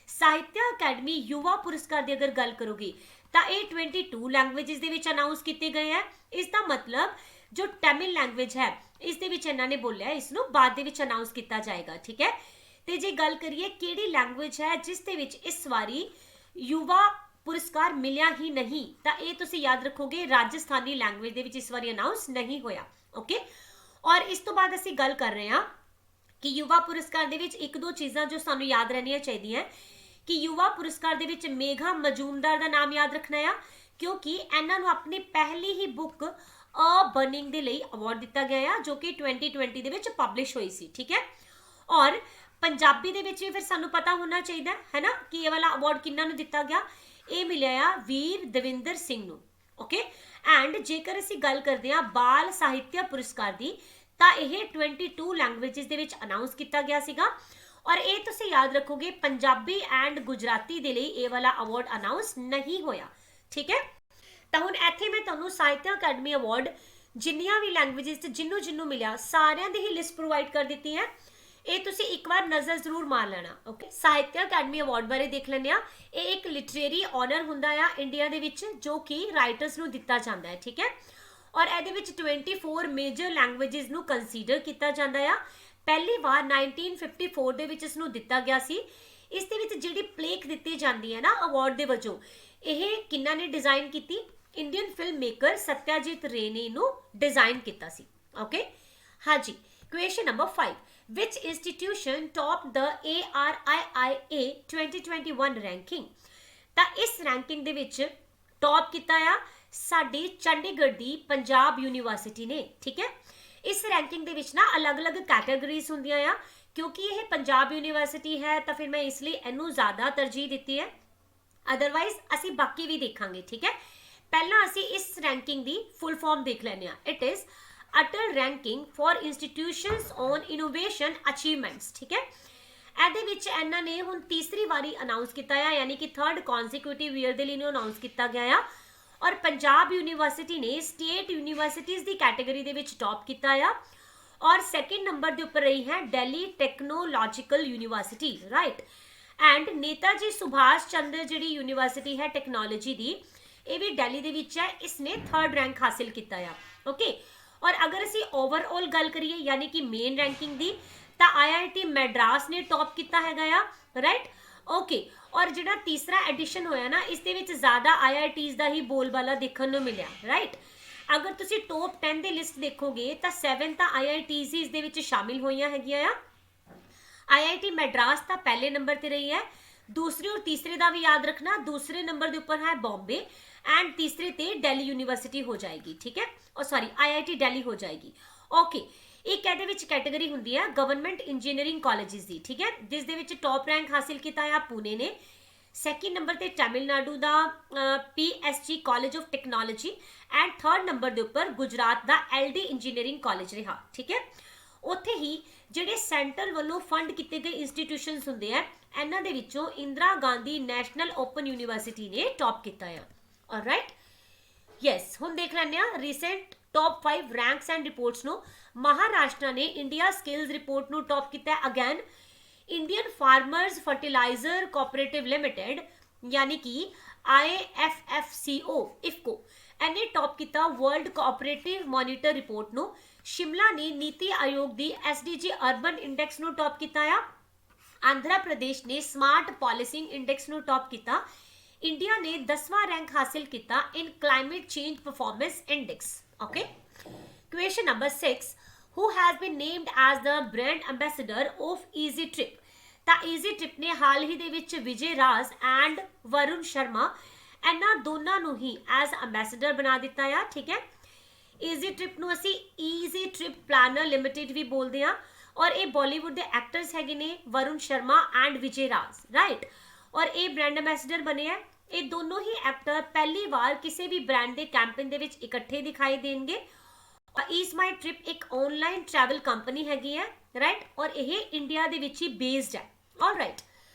ਸਾਹਿਤਿਆ ਅਕੈਡਮੀ ਯੁਵਾ ਪੁਰਸਕਾਰ ਦੀ ਅਗਰ ਗੱਲ ਕਰੋਗੇ ਤਾਂ ਇਹ 22 ਲੈਂਗੁਏजेस ਦੇ ਵਿੱਚ ਅਨਾਉਂਸ ਕੀਤੇ ਗਏ ਹੈ। ਇਸ ਦਾ ਮਤਲਬ ਜੋ ਤਮਿਲ ਲੈਂਗੁਏਜ ਹੈ ਇਸ ਦੇ ਵਿੱਚ ਇਹਨਾਂ ਨੇ ਬੋਲਿਆ ਇਸ ਨੂੰ ਬਾਅਦ ਦੇ ਵਿੱਚ ਅਨਾਉਂਸ ਕੀਤਾ ਜਾਏਗਾ, ਠੀਕ ਹੈ। ਤੇ ਜੇ ਗੱਲ ਕਰੀਏ ਕਿਹੜੀ ਲੈਂਗੁਏਜ ਹੈ ਜਿਸ ਦੇ ਵਿੱਚ ਇਸ ਵਾਰੀ ਯੁਵਾ ਪੁਰਸਕਾਰ ਮਿਲਿਆ ਹੀ ਨਹੀਂ, ਤਾਂ ਇਹ ਤੁਸੀਂ ਯਾਦ ਰੱਖੋਗੇ ਰਾਜਸਥਾਨੀ ਲੈਂਗੁਏਜ ਦੇ ਵਿੱਚ ਇਸ ਵਾਰੀ ਅਨਾਉਂਸ ਨਹੀਂ ਹੋਇਆ, ਓਕੇ। ਔਰ ਇਸ ਤੋਂ ਬਾਅਦ ਅਸੀਂ ਗੱਲ ਕਰ ਰਹੇ ਹਾਂ ਕਿ ਯੁਵਾ ਪੁਰਸਕਾਰ ਦੇ ਵਿੱਚ 1-2 ਚੀਜ਼ਾਂ ਜੋ ਸਾਨੂੰ ਯਾਦ ਰਹਿਣੀਆਂ ਚਾਹੀਦੀਆਂ ਕਿ ਯੁਵਾ ਪੁਰਸਕਾਰ ਦੇ ਵਿੱਚ ਮੇਘਾ ਮਜੂਮਦਾਰ ਦਾ ਨਾਮ ਯਾਦ ਰੱਖਣਾ ਆ, ਕਿਉਂਕਿ ਇਹਨਾਂ ਨੂੰ ਆਪਣੀ ਪਹਿਲੀ ਹੀ ਬੁੱਕ ਅ ਬਰਨਿੰਗ ਦੇ ਲਈ ਅਵਾਰਡ ਦਿੱਤਾ ਗਿਆ ਆ, ਜੋ ਕਿ 2020 ਦੇ ਵਿੱਚ ਪਬਲਿਸ਼ ਹੋਈ ਸੀ, ਠੀਕ ਹੈ। ਔਰ ਪੰਜਾਬੀ ਦੇ ਵਿੱਚ ਵੀ ਫਿਰ ਸਾਨੂੰ ਪਤਾ ਹੋਣਾ ਚਾਹੀਦਾ ਹੈ ਨਾ ਕਿ ਇਹ ਵਾਲਾ ਅਵਾਰਡ ਕਿਹਨਾਂ ਨੂੰ ਦਿੱਤਾ ਗਿਆ। ਇਹ ਮਿਲਿਆ ਆ ਵੀਰ ਦਵਿੰਦਰ ਸਿੰਘ ਨੂੰ, ਓਕੇ। ਐਂਡ ਜੇਕਰ ਅਸੀਂ ਗੱਲ ਕਰਦੇ ਹਾਂ ਬਾਲ ਸਾਹਿਤਿਆ ਪੁਰਸਕਾਰ ਦੀ, ਤਾਂ ਇਹ 22 ਲੈਂਗੁਏजेस ਦੇ ਵਿੱਚ ਅਨਾਉਂਸ ਕੀਤਾ ਗਿਆ ਸੀਗਾ। ਔਰ ਇਹ ਤੁਸੀਂ ਯਾਦ ਰੱਖੋਗੇ ਪੰਜਾਬੀ ਐਂਡ ਗੁਜਰਾਤੀ ਦੇ ਲਈ ਇਹ ਵਾਲਾ ਅਵਾਰਡ ਅਨਾਉਂਸ ਨਹੀਂ ਹੋਇਆ, ਠੀਕ ਹੈ। ਤਾਂ ਹੁਣ ਇੱਥੇ ਮੈਂ ਤੁਹਾਨੂੰ ਸਾਹਿਤਿਆ ਅਕੈਡਮੀ ਅਵਾਰਡ ਜਿੰਨੀਆਂ ਵੀ ਲੈਂਗੁਏजेस ਤੇ ਜਿਹਨੂੰ ਮਿਲਿਆ ਸਾਰਿਆਂ ਦੀ ਹੀ ਲਿਸਟ ਪ੍ਰੋਵਾਈਡ ਕਰ ਦਿੱਤੀ ਹੈ। ਇਹ ਤੁਸੀਂ ਇੱਕ ਵਾਰ ਨਜ਼ਰ ਜ਼ਰੂਰ ਮਾਰ ਲੈਣਾ, ਓਕੇ। ਸਾਹਿਤਿਆ ਅਕੈਡਮੀ ਅਵਾਰਡ ਬਾਰੇ ਦੇਖ ਲੈਂਦੇ ਆ। ਇਹ ਇੱਕ ਲਿਟਰੇਰੀ ਆਨਰ ਹੁੰਦਾ ਆ ਇੰਡੀਆ ਦੇ ਵਿੱਚ ਜੋ ਕਿ ਰਾਈਟਰਸ ਨੂੰ ਦਿੱਤਾ ਜਾਂਦਾ ਹੈ, ਠੀਕ ਹੈ। ਔਰ ਇਹਦੇ ਵਿੱਚ 24 ਮੇਜਰ ਲੈਂਗੁਏजेस ਨੂੰ ਕੰਸੀਡਰ ਕੀਤਾ ਜਾਂਦਾ ਆ। ਪਹਿਲੀ ਵਾਰ 1954 ਦੇ ਵਿੱਚ ਇਸ ਨੂੰ ਦਿੱਤਾ ਗਿਆ ਸੀ। ਇਸ ਦੇ ਵਿੱਚ ਜਿਹੜੀ ਪਲੇਕ ਦਿੱਤੀ ਜਾਂਦੀ ਹੈ ਨਾ ਅਵਾਰਡ ਦੇ ਵਜੋਂ, ਇਹ ਕਿੰਨਾ ਨੇ ਡਿਜ਼ਾਈਨ ਕੀਤੀ? ਇੰਡੀਅਨ ਫਿਲਮ ਮੇਕਰ ਸਤਿਆਜੀਤ ਰੇ ਨੇ ਇਹਨੂੰ ਡਿਜ਼ਾਈਨ ਕੀਤਾ ਸੀ, ਓਕੇ। ਹਾਂਜੀ, question number 5, which institution topped the ARIIA 2021 ranking? ਤਾਂ ਇਸ ਰੈਂਕਿੰਗ ਦੇ ਵਿੱਚ ਟੌਪ ਕੀਤਾ ਆ ਸਾਡੀ ਚੰਡੀਗੜ੍ਹ ਦੀ ਪੰਜਾਬ ਯੂਨੀਵਰਸਿਟੀ ਨੇ, ਠੀਕ ਹੈ। ਇਸ ਰੈਂਕਿੰਗ ਦੇ ਵਿੱਚ ਨਾ ਅਲੱਗ-ਅਲੱਗ ਕੈਟਾਗਰੀਜ਼ ਹੁੰਦੀਆਂ ਆ, ਕਿਉਂਕਿ ਇਹ ਪੰਜਾਬ ਯੂਨੀਵਰਸਿਟੀ ਹੈ ਤਾਂ ਫਿਰ ਮੈਂ ਇਸ ਲਈ ਇਹਨੂੰ ਜ਼ਿਆਦਾ ਤਰਜੀਹ ਦਿੱਤੀ ਹੈ। ਅਦਰਵਾਈਜ਼ ਅਸੀਂ ਬਾਕੀ ਵੀ ਦੇਖਾਂਗੇ, ਠੀਕ ਹੈ। ਪਹਿਲਾਂ ਅਸੀਂ ਇਸ ਰੈਂਕਿੰਗ ਦੀ ਫੁੱਲ ਫਾਰਮ ਦੇਖ ਲੈਂਦੇ ਹਾਂ। It is Atal ranking for institutions on innovation achievements, ਠੀਕ ਹੈ। ਇਹਦੇ ਵਿੱਚ ਇਹਨਾਂ ਨੇ ਹੁਣ ਤੀਸਰੀ ਵਾਰੀ ਅਨਾਉਂਸ ਕੀਤਾ ਆ, ਯਾਨੀ ਕਿ 3rd ਕਨਸੀਕਿਊਟਿਵ ਈਅਰ ਦੇ ਲਈ ਇਹਨੂੰ ਅਨਾਉਂਸ ਕੀਤਾ ਗਿਆ ਆ। ਔਰ ਪੰਜਾਬ ਯੂਨੀਵਰਸਿਟੀ ਨੇ ਸਟੇਟ ਯੂਨੀਵਰਸਿਟੀਜ਼ ਦੀ ਕੈਟਾਗਰੀ ਦੇ ਵਿੱਚ ਟੌਪ ਕੀਤਾ ਆ। ਔਰ 2nd ਨੰਬਰ ਦੇ ਉੱਪਰ ਰਹੀ ਹੈ Delhi technological university, right. And Netaji Subhash Chandra ਜਿਹੜੀ ਯੂਨੀਵਰਸਿਟੀ ਹੈ ਟੈਕਨੋਲੋਜੀ ਦੀ, ਇਹ ਵੀ ਦਿੱਲੀ ਦੇ ਵਿੱਚ ਹੈ, ਇਸਨੇ 3rd ਰੈਂਕ ਹਾਸਿਲ ਕੀਤਾ ਆ, ਓਕੇ। ਔਰ ਅਗਰ ਅਸੀਂ ਓਵਰਆਲ ਗੱਲ ਕਰੀਏ ਯਾਨੀ ਕਿ ਮੇਨ ਰੈਂਕਿੰਗ ਦੀ, ਤਾਂ IIT ਮੈਡਰਾਸ ਨੇ ਟੌਪ ਕੀਤਾ ਹੈਗਾ ਆ, ਰਾਈਟ, ਓਕੇ। ਔਰ ਜਿਹੜਾ ਤੀਸਰਾ ਐਡੀਸ਼ਨ ਹੋਇਆ ਨਾ, ਇਸ ਦੇ ਵਿੱਚ ਜ਼ਿਆਦਾ IITs ਦਾ ਹੀ ਬੋਲਬਾਲਾ ਦੇਖਣ ਨੂੰ ਮਿਲਿਆ, ਰਾਈਟ। ਅਗਰ ਤੁਸੀਂ ਟੌਪ 10 ਦੀ ਲਿਸਟ ਦੇਖੋਗੇ ਤਾਂ 7 ਤਾਂ IITs ਹੀ ਇਸ ਦੇ ਵਿੱਚ ਸ਼ਾਮਿਲ ਹੋਈਆਂ ਹੈਗੀਆਂ ਆ। IIT ਮੈਡਰਾਸ ਤਾਂ ਪਹਿਲੇ ਨੰਬਰ ਤੇ ਰਹੀ ਹੈ। ਦੂਸਰੇ ਔਰ ਤੀਸਰੇ ਦਾ ਵੀ ਯਾਦ ਰੱਖਣਾ, ਦੂਸਰੇ ਨੰਬਰ ਦੇ ਉੱਪਰ ਹੈ ਬੰਬੇ ਐਂਡ ਤੀਸਰੇ ਤੇ ਦਿੱਲੀ ਯੂਨੀਵਰਸਿਟੀ ਹੋ ਜਾਏਗੀ, ਠੀਕ ਹੈ। ਔਰ ਸੌਰੀ IIT ਦਿੱਲੀ ਹੋ ਜਾਏਗੀ, ਓਕੇ। ਇੱਕ ਇਹਦੇ ਵਿੱਚ ਕੈਟਾਗਰੀ ਹੁੰਦੀ ਹੈ ਗਵਰਨਮੈਂਟ ਇੰਜੀਨੀਅਰਿੰਗ ਕਾਲਜਿਸ ਦੀ, ਠੀਕ ਹੈ, ਜਿਸ ਦੇ ਵਿੱਚ ਟੌਪ ਰੈਂਕ ਹਾਸਿਲ ਕੀਤਾ ਆ ਪੁਣੇ ਨੇ। 2nd ਨੰਬਰ ਤੇ ਤਾਮਿਲਨਾਡੂ ਦਾ PSG college of technology and 3rd number ਦੇ ਉੱਪਰ ਗੁਜਰਾਤ ਦਾ LD ਇੰਜੀਨੀਅਰਿੰਗ ਕਾਲਜ ਰਿਹਾ, ਠੀਕ ਹੈ। ਉੱਥੇ ਹੀ ਜਿਹੜੇ ਸੈਂਟਰ ਵੱਲੋਂ ਫੰਡ ਕੀਤੇ ਗਏ ਇੰਸਟੀਟਿਊਸ਼ਨਸ ਹੁੰਦੇ ਆ, ਇਹਨਾਂ ਦੇ ਵਿੱਚੋਂ Indira Gandhi national open university ਨੇ ਟੌਪ ਕੀਤਾ ਆ, ਆਲਰਾਈਟ। ਯੈਸ, ਹੁਣ ਦੇਖ ਲੈਂਦੇ ਆ recent top 5 ranks and reports ਨੂੰ। ਮਹਾਰਾਸ਼ਟਰ ਨੇ ਇੰਡੀਆ ਸਕਿੱਲਸ ਰਿਪੋਰਟ ਨੂੰ ਟੌਪ ਕੀਤਾ ਹੈ again. Indian farmers fertiliser cooperative limited ਯਾਨੀ ਕਿ IFFCO ਇਫਕੋ, ਇਹਨੇ ਟੌਪ ਕੀਤਾ ਵਰਲਡ ਕੋਆਪਰੇਟਿਵ ਮੋਨੀਟਰ ਰਿਪੋਰਟ ਨੂੰ। ਸ਼ਿਮਲਾ ਨੇ ਨੀਤੀ ਆਯੋਗ ਦੀ SDG ਅਰਬਨ ਇੰਡੈਕਸ ਨੂੰ ਟੌਪ ਕੀਤਾ ਆ। ਆਂਧਰਾ ਪ੍ਰਦੇਸ਼ ਨੇ ਸਮਾਰਟ ਪੋਲਿਸਿੰਗ ਇੰਡੈਕਸ ਨੂੰ ਟੌਪ ਕੀਤਾ। ਇੰਡੀਆ ਨੇ 10ਵਾਂ ਰੈਂਕ ਹਾਸਿਲ ਕੀਤਾ in climate change performance index. Okay, question number 6, who has been named as the brand ambassador of Easy Trip? ਤਾਂ ਈਜ਼ੀ ਟ੍ਰਿਪ ਨੇ ਹਾਲ ਹੀ ਦੇ ਵਿੱਚ ਵਿਜੇ ਰਾਜ ਐਂਡ ਵਰੁਣ ਸ਼ਰਮਾ ਇਹਨਾਂ ਦੋਨਾਂ ਨੂੰ ਹੀ ਐਜ਼ ਅੰਬੈਸਡਰ ਬਣਾ ਦਿੱਤਾ ਆ। ਠੀਕ ਹੈ, ਈਜ਼ੀ ਟ੍ਰਿਪ ਨੂੰ ਅਸੀਂ ਈਜ਼ੀ ਟ੍ਰਿਪ ਪਲਾਨਰ ਲਿਮਿਟਿਡ ਵੀ ਬੋਲਦੇ ਹਾਂ ਔਰ ਇਹ ਬਾਲੀਵੁੱਡ ਦੇ ਐਕਟਰਸ ਹੈਗੇ ਨੇ ਵਰੁਣ ਸ਼ਰਮਾ ਐਂਡ ਵਿਜੇ ਰਾਜ, ਰਾਈਟ। ਔਰ ਇਹ ਬ੍ਰਾਂਡ ਅੰਬੈਸਡਰ ਬਣੇ ਆ। ਇਹ ਦੋਨੋਂ ਹੀ ਐਕਟਰ ਪਹਿਲੀ ਵਾਰ ਕਿਸੇ ਵੀ ਬ੍ਰਾਂਡ ਦੇ ਕੈਂਪੇਨ ਦੇ ਵਿੱਚ ਇਕੱਠੇ ਦਿਖਾਈ ਦੇਣਗੇ। ਈਜ਼ ਮਾਈ ਟ੍ਰਿਪ ਇੱਕ ਆਨਲਾਈਨ ਟਰੈਵਲ ਕੰਪਨੀ ਹੈਗੀ ਹੈ, ਰਾਈਟ, ਔਰ ਇਹ ਇੰਡੀਆ ਦੇ ਵਿੱਚ ਹੀ ਬੇਸਡ ਹੈ। ਆਲਰਾਈਟ,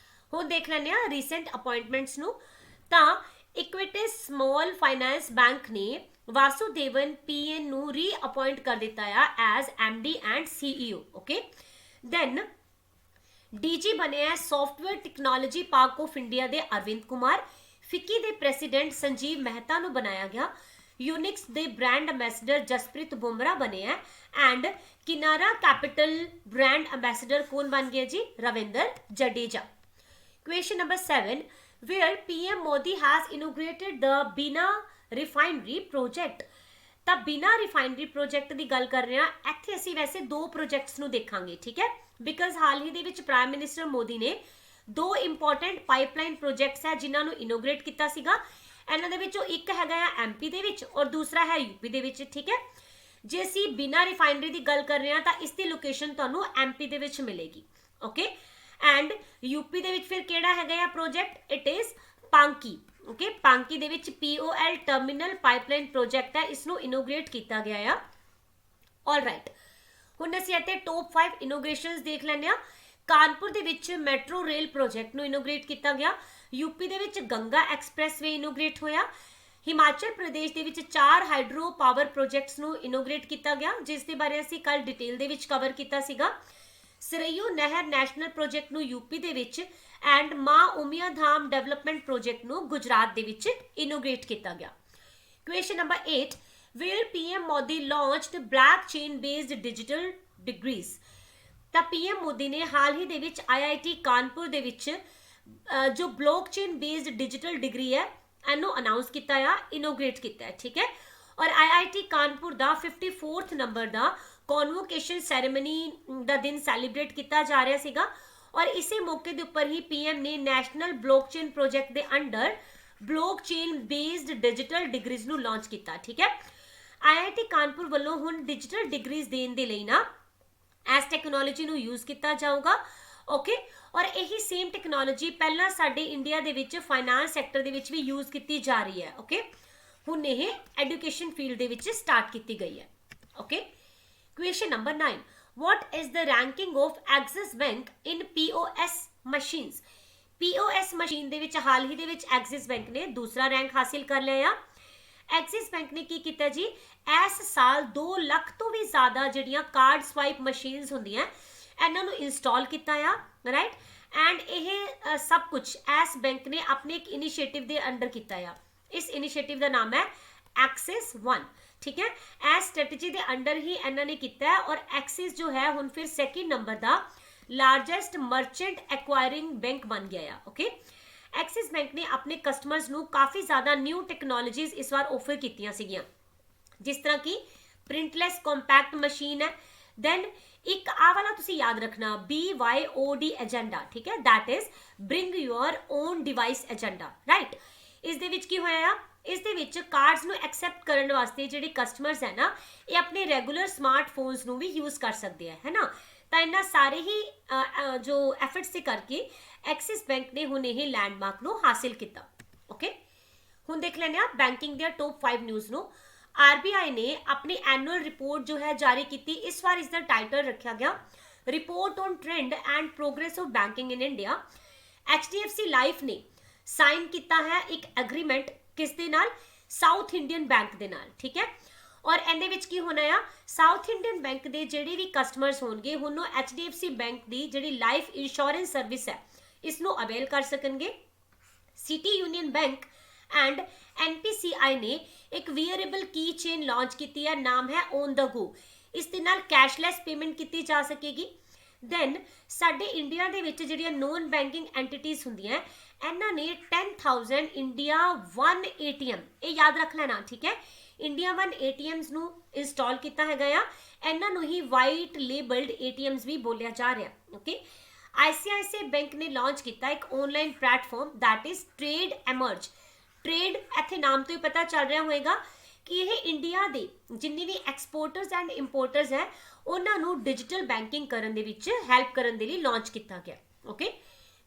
ਹੁਣ ਦੇਖ ਲੈਂਦੇ ਹਾਂ ਰੀਸੈਂਟ ਅਪਾਇੰਟਮੈਂਟਸ ਨੂੰ। ਤਾਂ ਇਕੁਇਟਸ ਸਮਾਲ ਫਾਈਨਾਂਸ ਬੈਂਕ ਨੇ ਵਾਸੁਦੇਵਨ PN ਨੂੰ ਰੀਅਪਾਇੰਟ ਕਰ ਦਿੱਤਾ ਆ as MD and CEO। Okay, then DG ਬਣਿਆ software technology park of India ਦੇ ਅਰਵਿੰਦ ਕੁਮਾਰ। ਫਿੱਕੀ ਦੇ ਪ੍ਰੈਜ਼ੀਡੈਂਟ ਸੰਜੀਵ ਮਹਿਤਾ ਨੂੰ ਬਣਾਇਆ ਗਿਆ। यूनिक्स ਦੇ ब्रांड एंबेसडर जसप्रीत बुमरा बने हैं एंड किनारा कैपिटल ब्रांड एंबेसडर कौन बन गया जी? Ravindra Jadeja. Question number 7, where PM Modi has inaugurated the Bina refinery project? ਤਾਂ ਬਿਨਾ ਰਿਫਾਈਨਰੀ ਪ੍ਰੋਜੈਕਟ ਦੀ ਗੱਲ ਕਰ ਰਹੇ ਹਾਂ। ਇੱਥੇ ਅਸੀਂ ਵੈਸੇ ਦੋ ਪ੍ਰੋਜੈਕਟਸ ਨੂੰ ਦੇਖਾਂਗੇ, ਠੀਕ ਹੈ, ਬਿਕਾਜ਼ ਹਾਲ ਹੀ ਦੇ ਵਿੱਚ ਪ੍ਰਾਈਮ ਮਿਨਿਸਟਰ ਮੋਦੀ ਨੇ ਦੋ ਇੰਪੋਰਟੈਂਟ ਪਾਈਪਲਾਈਨ ਪ੍ਰੋਜੈਕਟਸ ਹੈ ਜਿਨ੍ਹਾਂ ਨੂੰ ਇਨੋਗ੍ਰੇਟ ਕੀਤਾ ਸੀਗਾ। ਇਹਨਾਂ ਦੇ ਵਿੱਚੋਂ ਇੱਕ ਹੈਗਾ ਆ MP ਦੇ ਵਿੱਚ ਔਰ ਦੂਸਰਾ ਹੈ UP ਦੇ ਵਿੱਚ। ਠੀਕ ਹੈ, ਜੇ ਅਸੀਂ ਬਿਨਾ ਰਿਫਾਈਨਰੀ ਦੀ ਗੱਲ ਕਰ ਰਹੇ ਹਾਂ ਤਾਂ ਇਸ ਦੀ ਲੋਕੇਸ਼ਨ ਤੁਹਾਨੂੰ MP ਦੇ ਵਿੱਚ ਮਿਲੇਗੀ। ਓਕੇ, ਐਂਡ UP ਦੇ ਵਿੱਚ ਫਿਰ ਕਿਹੜਾ ਹੈਗਾ ਆ project? It is Panki. Okay, Panki ਦੇ ਵਿੱਚ POL ਟਰਮੀਨਲ ਪਾਈਪਲਾਈਨ ਪ੍ਰੋਜੈਕਟ ਹੈ, ਇਸ ਨੂੰ ਇਨੋਗ੍ਰੇਟ ਕੀਤਾ ਗਿਆ ਆ। ਆਲਰਾਈਟ, ਹੁਣ ਅਸੀਂ ਇੱਥੇ ਟੌਪ 5 ਇਨੋਗ੍ਰੇਸ਼ਨਸ ਦੇਖ ਲੈਂਦੇ ਹਾਂ। ਕਾਨਪੁਰ ਦੇ ਵਿੱਚ ਮੈਟਰੋ ਰੇਲ ਪ੍ਰੋਜੈਕਟ ਨੂੰ ਇਨੋਗ੍ਰੇਟ ਕੀਤਾ ਗਿਆ। UP ਦੇ ਵਿੱਚ ਗੰਗਾ ਐਕਸਪ੍ਰੈਸਵੇ ਇਨੋਗ੍ਰੇਟ ਹੋਇਆ। ਹਿਮਾਚਲ ਪ੍ਰਦੇਸ਼ ਦੇ ਵਿੱਚ 4 ਹਾਈਡਰੋ ਪਾਵਰ ਪ੍ਰੋਜੈਕਟਸ ਨੂੰ ਇਨੋਗ੍ਰੇਟ ਕੀਤਾ ਗਿਆ, ਜਿਸ ਦੇ ਬਾਰੇ ਅਸੀਂ ਕੱਲ ਡਿਟੇਲ ਦੇ ਵਿੱਚ ਕਵਰ ਕੀਤਾ ਸੀਗਾ। ਸਰਯੂ ਨਹਿਰ ਨੈਸ਼ਨਲ ਪ੍ਰੋਜੈਕਟ ਨੂੰ UP ਦੇ ਵਿੱਚ ਐਂਡ ਮਾਂ ਉਮੀਆ ਧਾਮ ਡਿਵੈਲਪਮੈਂਟ ਪ੍ਰੋਜੈਕਟ ਨੂੰ ਗੁਜਰਾਤ ਦੇ ਵਿੱਚ ਇਨੋਗ੍ਰੇਟ ਕੀਤਾ ਗਿਆ। Question number 8, where PM Modi launched blockchain based digital degrees? ਤਾਂ PM ਮੋਦੀ ਨੇ ਹਾਲ ਹੀ ਦੇ ਵਿੱਚ IIT ਕਾਨਪੁਰ ਦੇ ਵਿੱਚ ਜੋ ਬਲੌਕਚੇਨ ਬੇਸਡ ਡਿਜੀਟਲ ਡਿਗਰੀ ਹੈ ਇਹਨੂੰ ਅਨਾਉਂਸ ਕੀਤਾ ਆ, ਇਨੋਗ੍ਰੇਟ ਕੀਤਾ ਹੈ। ਠੀਕ ਹੈ, ਔਰ IIT ਕਾਨਪੁਰ ਦਾ 54th ਨੰਬਰ ਦਾ ਕਨਵੋਕੇਸ਼ਨ ਸੈਰੇਮਨੀ ਦਾ ਦਿਨ ਸੈਲੀਬ੍ਰੇਟ ਕੀਤਾ ਜਾ ਰਿਹਾ ਸੀਗਾ ਔਰ ਇਸੇ ਮੌਕੇ ਦੇ ਉੱਪਰ ਹੀ PM ਨੇ ਨੈਸ਼ਨਲ ਬਲੌਕਚੇਨ ਪ੍ਰੋਜੈਕਟ ਦੇ under blockchain based digital degrees ਨੂੰ ਲਾਂਚ ਕੀਤਾ। ਠੀਕ ਹੈ, IIT ਕਾਨਪੁਰ ਵੱਲੋਂ ਹੁਣ ਡਿਜੀਟਲ ਡਿਗਰੀਜ਼ ਦੇਣ ਦੇ ਲਈ ਨਾ ਐਸ ਟੈਕਨੋਲੋਜੀ ਨੂੰ ਯੂਜ਼ ਕੀਤਾ ਜਾਊਗਾ। ਓਕੇ, ਔਰ ਇਹੀ ਸੇਮ ਟੈਕਨੋਲੋਜੀ ਪਹਿਲਾਂ ਸਾਡੇ ਇੰਡੀਆ ਦੇ ਵਿੱਚ ਫਾਈਨਾਂਸ ਸੈਕਟਰ ਦੇ ਵਿੱਚ ਵੀ ਯੂਜ਼ ਕੀਤੀ ਜਾ ਰਹੀ ਹੈ। ਓਕੇ, ਹੁਣ ਇਹ ਐਜੂਕੇਸ਼ਨ ਫੀਲਡ ਦੇ ਵਿੱਚ ਸਟਾਰਟ ਕੀਤੀ ਗਈ ਹੈ। Okay, question number 9, what is the ranking of Axis Bank in POS machines? POS machine ਦੇ ਵਿੱਚ ਹਾਲ ਹੀ ਦੇ ਵਿੱਚ ਐਕਸਿਸ ਬੈਂਕ ਨੇ ਦੂਸਰਾ ਰੈਂਕ ਹਾਸਿਲ ਕਰ ਲਿਆ ਆ। ਐਕਸਿਸ ਬੈਂਕ ਨੇ ਕੀ ਕੀਤਾ ਜੀ, ਇਸ ਸਾਲ 2 ਲੱਖ ਤੋਂ ਵੀ ਜ਼ਿਆਦਾ ਜਿਹੜੀਆਂ ਕਾਰਡ ਸਵਾਈਪ ਮਸ਼ੀਨਸ ਹੁੰਦੀਆਂ ਇਹਨਾਂ ਨੂੰ ਇੰਸਟਾਲ ਕੀਤਾ ਆ, ਰਾਈਟ। ਐਂਡ ਇਹ ਸਭ ਕੁਝ ਐਸ ਬੈਂਕ ਨੇ ਆਪਣੇ ਇੱਕ ਇਨੀਸ਼ੀਏਟਿਵ ਦੇ ਅੰਡਰ ਕੀਤਾ ਆ। ਇਸ ਇਨੀਸ਼ੀਏਟਿਵ ਦਾ ਨਾਮ ਹੈ ਐਕਸਿਸ 1। ਠੀਕ ਹੈ, ਐਸ ਸਟ੍ਰੈਟਜੀ ਦੇ ਅੰਡਰ ਹੀ ਇਹਨਾਂ ਨੇ ਕੀਤਾ ਹੈ ਔਰ ਐਕਸਿਸ ਜੋ ਹੈ ਹੁਣ ਫਿਰ ਸੈਕਿੰਡ ਨੰਬਰ ਦਾ ਲਾਰਜੈਸਟ ਮਰਚੈਂਟ ਐਕਵਾਇਰਿੰਗ ਬੈਂਕ ਬਣ ਗਿਆ ਆ। ਓਕੇ, ਐਕਸਿਸ ਬੈਂਕ ਨੇ ਆਪਣੇ ਕਸਟਮਰਸ ਨੂੰ ਕਾਫੀ ਜ਼ਿਆਦਾ ਨਿਊ ਟੈਕਨੋਲੋਜੀਜ਼ ਇਸ ਵਾਰ ਆਫਰ ਕੀਤੀਆਂ ਸੀਗੀਆਂ, ਜਿਸ ਤਰ੍ਹਾਂ ਕਿ ਪ੍ਰਿੰਟਲੈਸ ਕੰਪੈਕਟ ਮਸ਼ੀਨ ਹੈ। ਦੈਨ ਇੱਕ ਆਹ ਵਾਲਾ ਤੁਸੀਂ ਯਾਦ ਰੱਖਣਾ BYOD ਏਜੰਡਾ। ਠੀਕ ਹੈ, that is bring your own device agenda, right. ਇਸ ਦੇ ਵਿੱਚ ਕੀ ਹੋਇਆ ਆ, ਇਸ ਦੇ ਵਿੱਚ ਕਾਰਡਸ ਨੂੰ ਐਕਸੈਪਟ ਕਰਨ ਵਾਸਤੇ ਜਿਹੜੇ ਕਸਟਮਰਸ ਹੈ ਨਾ ਇਹ ਆਪਣੇ ਰੈਗੂਲਰ ਸਮਾਰਟਫੋਨਸ ਨੂੰ ਵੀ ਯੂਜ਼ ਕਰ ਸਕਦੇ ਹੈ ਨਾ। ਤਾਂ ਇਹਨਾਂ ਸਾਰੇ ਹੀ ਜੋ ਐਫਰਟਸ ਦੇ ਕਰਕੇ ਐਕਸਿਸ ਬੈਂਕ ਨੇ ਹੁਣ ਇਹ ਲੈਂਡਮਾਰਕ ਨੂੰ ਹਾਸਿਲ ਕੀਤਾ। ਓਕੇ, ਹੁਣ ਦੇਖ ਲੈਂਦੇ ਆ ਬੈਂਕਿੰਗ ਦੀਆਂ ਟੌਪ 5 ਨਿਊਜ਼ ਨੂੰ। RBI ਨੇ ਆਪਣੀ ਐਨੂਅਲ ਰਿਪੋਰਟ ਜੋ ਹੈ ਜਾਰੀ ਕੀਤੀ। ਇਸ ਵਾਰ ਇਸ ਦਾ ਟਾਈਟਲ ਰੱਖਿਆ ਗਿਆ report on trend and progress of banking in India. HDFC life ਨੇ ਸਾਈਨ ਕੀਤਾ ਹੈ ਇੱਕ ਐਗਰੀਮੈਂਟ ਕਿਸ ਦੇ ਨਾਲ? ਸਾਊਥ ਇੰਡੀਅਨ ਬੈਂਕ ਦੇ ਨਾਲ। ਠੀਕ ਹੈ, ਔਰ ਇਹਦੇ ਵਿੱਚ ਕੀ ਹੋਣਾ ਆ, ਸਾਊਥ ਇੰਡੀਅਨ ਬੈਂਕ ਦੇ ਜਿਹੜੇ ਵੀ ਕਸਟਮਰਸ ਹੋਣਗੇ ਹੁਣ ਉਹ HDFC ਬੈਂਕ ਦੀ ਜਿਹੜੀ ਲਾਈਫ ਇੰਸ਼ੋਰੈਂਸ ਸਰਵਿਸ ਹੈ ਇਸ ਨੂੰ ਅਵੇਲ ਕਰ ਸਕਣਗੇ। City union bank and NPCI ਨੇ ਇੱਕ ਵੀਅਰੇਬਲ ਕੀ ਚੇਨ ਲਾਂਚ ਕੀਤੀ ਹੈ, ਨਾਮ ਹੈ ਔਨ ਦ ਗੋ। ਇਸ ਦੇ ਨਾਲ ਕੈਸ਼ਲੈਸ ਪੇਮੈਂਟ ਕੀਤੀ ਜਾ ਸਕੇਗੀ। ਦੈਨ ਸਾਡੇ ਇੰਡੀਆ ਦੇ ਵਿੱਚ ਜਿਹੜੀਆਂ ਨੋਨ ਬੈਂਕਿੰਗ ਐਂਟੀਟੀਜ਼ ਹੁੰਦੀਆਂ, ਇਹਨਾਂ ਨੇ 10,000 ਇੰਡੀਆ 1 ATM, ਇਹ ਯਾਦ ਰੱਖ ਲੈਣਾ, ਠੀਕ ਹੈ। ਇੰਡੀਆ 1 ATMs ਨੂੰ ਇੰਸਟਾਲ ਕੀਤਾ ਹੈਗਾ ਆ, ਇਹਨਾਂ ਨੂੰ ਹੀ ਵਾਈਟ ਲੇਬਲਡ ATMs ਵੀ ਬੋਲਿਆ ਜਾ ਰਿਹਾ, ਓਕੇ। ICICI ਬੈਂਕ ਨੇ ਲਾਂਚ ਕੀਤਾ ਇੱਕ online platform that is trade emerge. Trade ਇੱਥੇ ਨਾਮ ਤੋਂ ਹੀ ਪਤਾ ਚੱਲ ਰਿਹਾ ਹੋਏਗਾ ਕਿ ਇਹ ਇੰਡੀਆ ਦੇ ਜਿੰਨੇ ਵੀ ਐਕਸਪੋਰਟਰਸ ਐਂਡ ਇੰਪੋਰਟਰਸ ਹੈ ਉਹਨਾਂ ਨੂੰ ਡਿਜੀਟਲ ਬੈਂਕਿੰਗ ਕਰਨ ਦੇ ਵਿੱਚ ਹੈਲਪ ਕਰਨ ਦੇ ਲਈ ਲਾਂਚ ਕੀਤਾ ਗਿਆ, okay.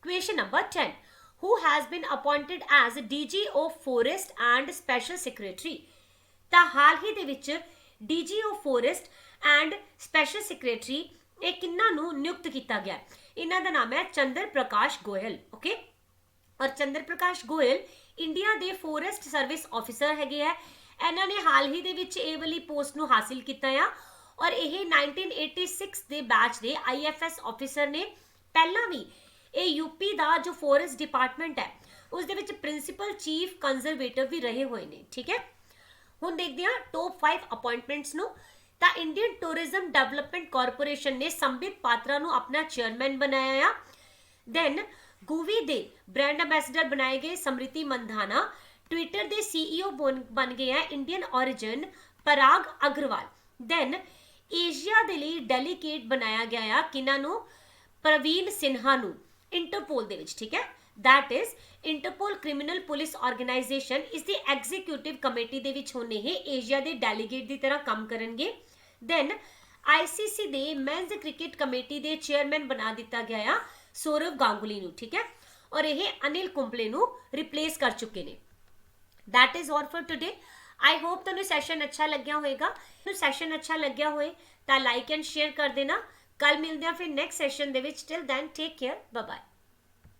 Question number 10, who has been appointed as DG of Forest and Special Secretary? ਤਾਂ ਹਾਲ ਹੀ ਦੇ ਵਿੱਚ DG of Forest and Special Secretary ਇਹ ਕਿੰਨਾਂ ਨੂੰ ਨਿਯੁਕਤ ਕੀਤਾ ਗਿਆ? ਇਹਨਾਂ ਦਾ ਨਾਮ ਹੈ ਚੰਦਰ ਪ੍ਰਕਾਸ਼ ਗੋਇਲ, ਓਕੇ। ਔਰ ਚੰਦਰ ਪ੍ਰਕਾਸ਼ ਗੋਇਲ ਇੰਡੀਆ ਦੇ ਫੋਰੈਸਟ ਸਰਵਿਸ ਆਫਿਸਰ ਹੈਗੇ ਆ। ਇਹਨਾਂ ਨੇ ਹਾਲ ਹੀ ਦੇ ਵਿੱਚ ਇਹ ਵਾਲੀ ਪੋਸਟ ਨੂੰ ਹਾਸਿਲ ਕੀਤਾ ਆ ਔਰ ਇਹ 1986 ਦੇ ਬੈਚ ਦੇ IFS ਆਫਿਸਰ ਨੇ। ਪਹਿਲਾਂ ਵੀ ਇਹ ਯੂਪੀ ਦਾ ਜੋ ਫੋਰੈਸਟ ਡਿਪਾਰਟਮੈਂਟ ਹੈ ਉਸ ਦੇ ਵਿੱਚ ਪ੍ਰਿੰਸੀਪਲ ਚੀਫ ਕੰਜ਼ਰਵੇਟਰ ਵੀ ਰਹੇ ਹੋਏ ਨੇ, ਠੀਕ ਹੈ। ਹੁਣ ਦੇਖਦੇ ਹਾਂ ਟੌਪ 5 ਅਪਾਇੰਟਮੈਂਟਸ ਨੂੰ। ਤਾਂ ਇੰਡੀਅਨ ਟੂਰਿਜ਼ਮ ਡਿਵੈਲਪਮੈਂਟ ਕਾਰਪੋਰੇਸ਼ਨ ਨੇ ਸੰਬਿਤ ਪਾਤਰਾ ਨੂੰ ਆਪਣਾ ਚੇਅਰਮੈਨ ਬਣਾਇਆ ਆ। ਦੈਨ ਗੂਵੀ ਦੇ ਬ੍ਰਾਂਡ ਐਂਬੈਸਡਰ ਬਣਾਏ ਗਏ ਸਮ੍ਰਿਤੀ ਮੰਧਾਨਾ। ਟਵਿੱਟਰ ਦੇ CEO ਬਣ ਗਏ ਹੈ ਇੰਡੀਅਨ origin ਪਰਾਗ ਅਗਰਵਾਲ। ਦੈਨ ਏਸ਼ੀਆ ਦੇ ਲਈ ਡੈਲੀਗੇਟ ਬਣਾਇਆ ਗਿਆ ਆ ਕਿਨਾਂ ਨੂੰ? ਪ੍ਰਵੀਨ ਸਿਨਹਾ ਨੂੰ ਇੰਟਰਪੋਲ ਦੇ ਵਿੱਚ, ਠੀਕ ਹੈ। that is Interpol criminal police organisation ਇਸ ਦੀ ਐਗਜ਼ੀਕਿਊਟਿਵ ਕਮੇਟੀ ਦੇ ਵਿੱਚ ਹੁਣ ਇਹ ਏਸ਼ੀਆ ਦੇ ਡੈਲੀਗੇਟ ਦੀ ਤਰ੍ਹਾਂ ਕੰਮ ਕਰਨਗੇ। ਦੈਨ ICC ਦੇ ਮੈਨਸ ਕ੍ਰਿਕਟ ਕਮੇਟੀ ਦੇ ਚੇਅਰਮੈਨ ਬਣਾ ਦਿੱਤਾ ਗਿਆ ਆ ਸੌਰਵ ਗਾਂਗੁਲੀ ਨੂੰ, ਠੀਕ ਹੈ। ਔਰ ਇਹ ਅਨਿਲ ਕੁੰਬਲੇ ਨੂੰ ਰਿਪਲੇਸ ਕਰ ਚੁੱਕੇ ਨੇ। that is all for today. I hope ਤੁਹਾਨੂੰ ਸੈਸ਼ਨ ਅੱਛਾ ਲੱਗਿਆ ਹੋਵੇਗਾ। ਸੈਸ਼ਨ ਅੱਛਾ ਲੱਗਿਆ ਹੋਏ ਤਾਂ ਲਾਈਕ ਐਂਡ ਸ਼ੇਅਰ ਕਰ ਦੇਣਾ। ਕੱਲ ਮਿਲਦੇ ਹਾਂ ਫਿਰ ਨੈਕਸਟ ਸੈਸ਼ਨ ਦੇ ਵਿੱਚ। Till then take care, bye bye.